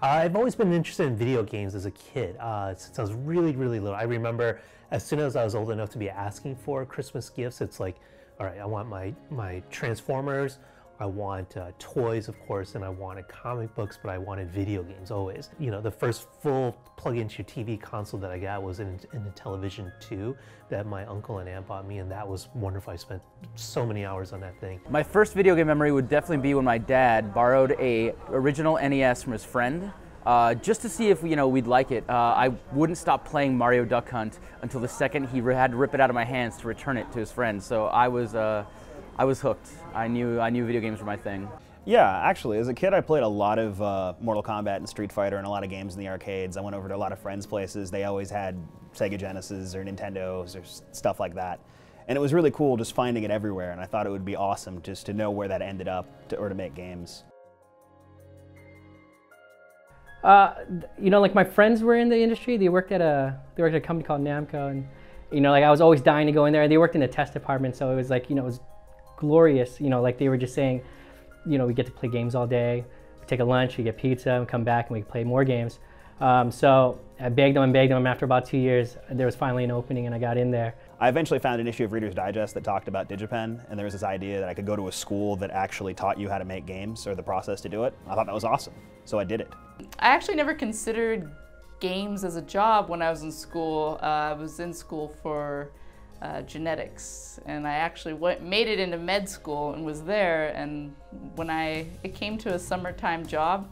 I've always been interested in video games as a kid, since I was really, really little. I remember as soon as I was old enough to be asking for Christmas gifts, it's like, all right, I want my Transformers, I want toys, of course, and I wanted comic books, but I wanted video games always. You know, the first full plug into your TV console that I got was in the Television 2 that my uncle and aunt bought me, and that was wonderful. I spent so many hours on that thing. My first video game memory would definitely be when my dad borrowed a original NES from his friend, just to see if we'd like it. I wouldn't stop playing Mario Duck Hunt until the second he had to rip it out of my hands to return it to his friend. So I was hooked. I knew video games were my thing. Yeah, actually, as a kid I played a lot of Mortal Kombat and Street Fighter and a lot of games in the arcades. I went over to a lot of friends' places. They always had Sega Genesis or Nintendos or stuff like that. And it was really cool just finding it everywhere, and I thought it would be awesome just to know where that ended up or to make games. Like my friends were in the industry. They worked at a company called Namco, and like I was always dying to go in there. They worked in the test department, so it was like it was glorious. Like they were just saying, we get to play games all day. We take a lunch, we get pizza, and come back and we play more games. So I begged them and begged them, and after about 2 years, there was finally an opening, and I got in there. I eventually found an issue of Reader's Digest that talked about DigiPen, and there was this idea that I could go to a school that actually taught you how to make games or the process to do it. I thought that was awesome, so I did it. I actually never considered games as a job when I was in school. I was in school for genetics, and I actually made it into med school and was there, and when it came to a summertime job,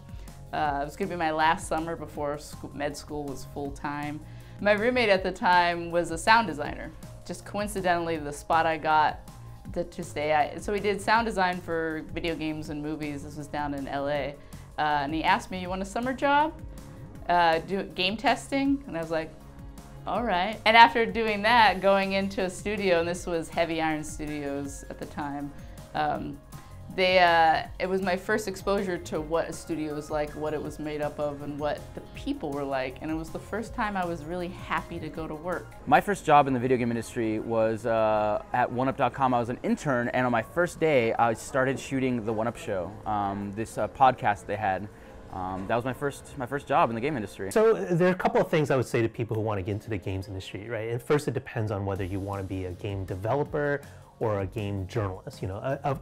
it was going to be my last summer before med school was full-time. My roommate at the time was a sound designer. Just coincidentally, the spot I got to stay at. So we did sound design for video games and movies. This was down in LA. And he asked me, you want a summer job? Do game testing? And I was like, all right. And after doing that, going into a studio, and this was Heavy Iron Studios at the time, it was my first exposure to what a studio was like, what it was made up of, and what the people were like. And it was the first time I was really happy to go to work. My first job in the video game industry was at oneup.com. I was an intern, and on my first day, I started shooting the 1UP Show, this podcast they had. That was my first job in the game industry. So there are a couple of things I would say to people who want to get into the games industry, right? And first, it depends on whether you want to be a game developer or a game journalist.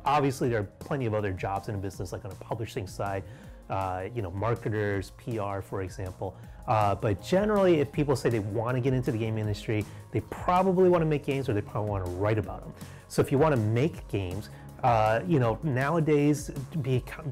Obviously there are plenty of other jobs in a business, like on a publishing side, marketers, PR, for example. But generally, if people say they want to get into the game industry, they probably want to make games, or they probably want to write about them. So if you want to make games, nowadays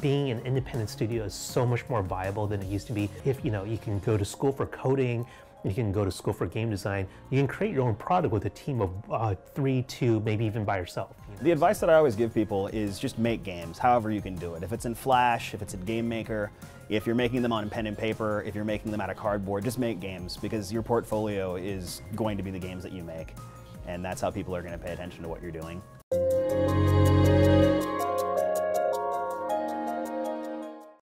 being an independent studio is so much more viable than it used to be. If you can go to school for coding, you can go to school for game design, you can create your own product with a team of 3, 2, maybe even by yourself. The advice that I always give people is just make games, however you can do it. If it's in Flash, if it's in Game Maker, if you're making them on pen and paper, if you're making them out of cardboard, just make games, because your portfolio is going to be the games that you make. And that's how people are going to pay attention to what you're doing.